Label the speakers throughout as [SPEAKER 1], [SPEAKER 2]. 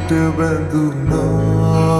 [SPEAKER 1] හිත බැඳුනා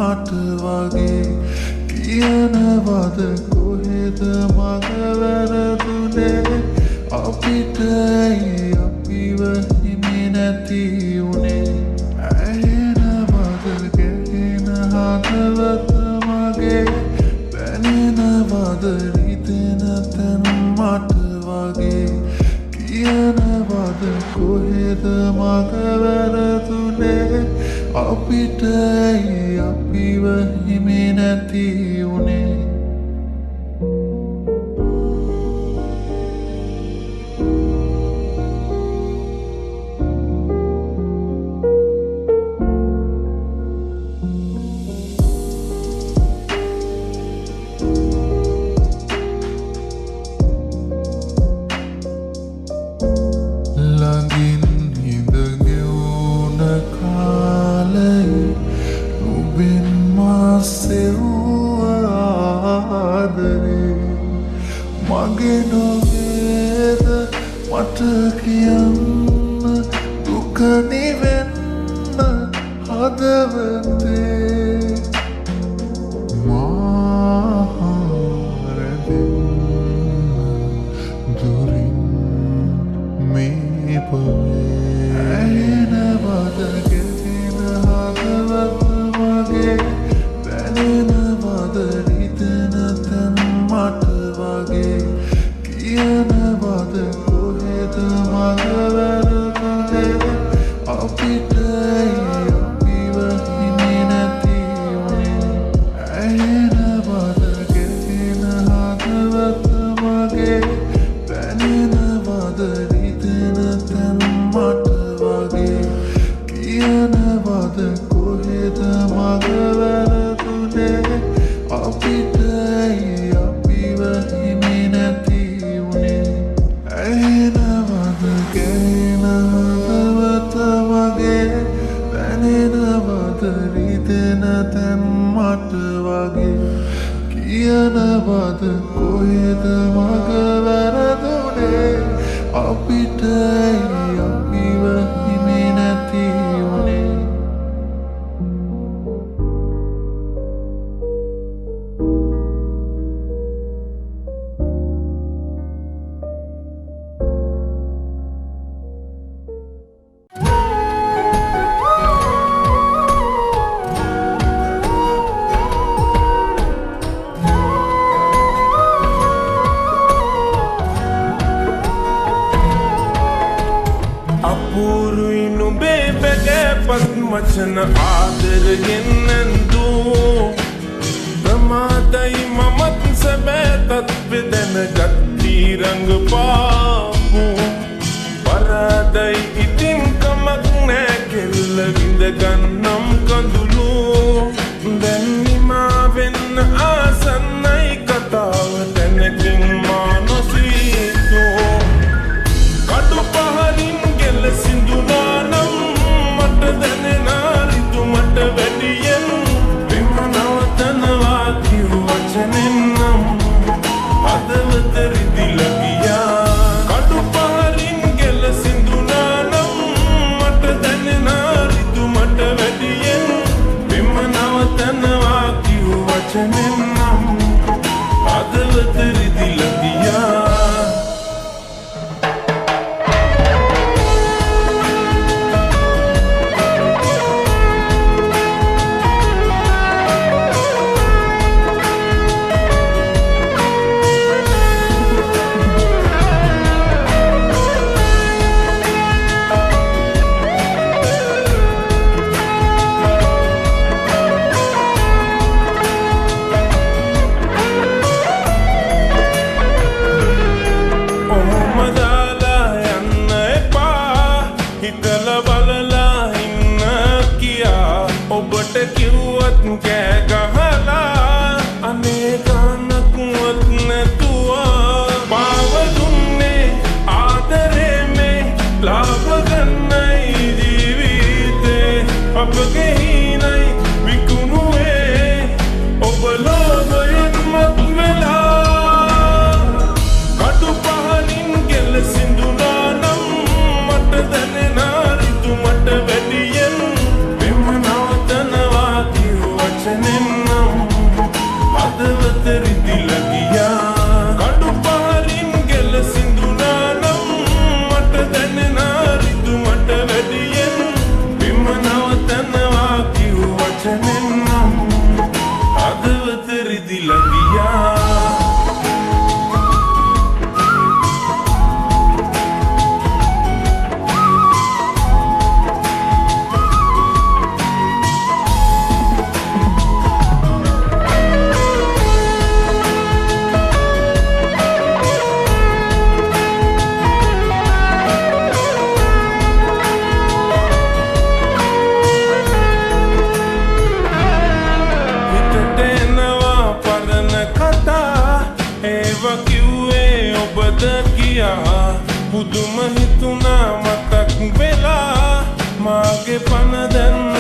[SPEAKER 2] Water
[SPEAKER 1] කොහෙද මග වැරදුනේ අපිට අපිව හිමි නැති උනේ ඇහෙනවද ගැහෙන හදවත මගේ පැනෙනවද රිදෙන තැන් මට වගේ කියනවද කොහෙද මග වැරදුනේ අපිට අපිව හිමි නැති උනේ ළඟින් හිඳගෙවුන කාලේ නුඹෙන් මා සෙව්වා ආදරේ මගේ නොවේද මට කියන්න දුක නිවෙන්න හදවතේ මා රැඳෙන්න දුරින් මේ පොයේ ඇහෙනවද ගැහෙන හදවත මගේ පැනෙනවද රිදෙන තැන් මට වගේ කියනවද කොහෙද මග වැරදුනේ අපිට අපිව හිමි නැති උනේ ඇහෙනවද ගැහෙන හදවත මගේ පැනෙනවද රිදෙන තැන් මට වගේ කියනවද කොහෙද මග වැරදුනේ අපිට අපිව හිමි නැති උනේ ඇහෙනවද ගැහෙන හදවත මගේ පැනෙනවද රිදෙන තැන් මට වගේ කියනවද කොහෙද මග වැරදුනේ අපිට අපිව හිමි නැති උනේ
[SPEAKER 2] අපූරුයි නුඹේ බැගෑපත් මචන ආදරයෙන්නැන්දු ප්‍රමාදයි මමත් සැබෑතත් වෙදැනගත් තීරංග පාපු පරාදයි ඉතින් කමක් නෑ කෙල්ල විඳගන්නම් කඳුළු දැන්නිමා වෙන්න ආසන්නයි කතාව තැනකින් මා නොසීතෝ කඩු පහරින් ගෙල සිඳුනානම් මට දැනෙනා රිතු මට වැඩියෙන් වෙම නවතනවා කිව් වචනෙන් නම් හදවත රිදිලා ගියා කඩු පහරින් ගෙල සිඳුනානම් මට දැනෙනා රිතු මට වැඩියෙන් වෙම නවතනවා කිව් වචනෙන් නම් හදවත රිදිලා ගියා ඔබට කිව්වත් කෑ ගහලා අනේ ගානක්වත් නැතුවා පාව දුන්නේ ආදරේ මේ ලාභ ගන්නයි ජීවිතේ අපගේ හිනයි විකුණුවේ ඔබ ලෝභයෙන් මත් වෙලා කටු පහලින් ගෙල සිඳුනානම් මට දැනෙනා රිතු මට වැඩියෙන් වෙම නවතනවා කිව් වචනෙන් පුදුම හිතුණා මතක් වෙලා මාගේ පන දැන්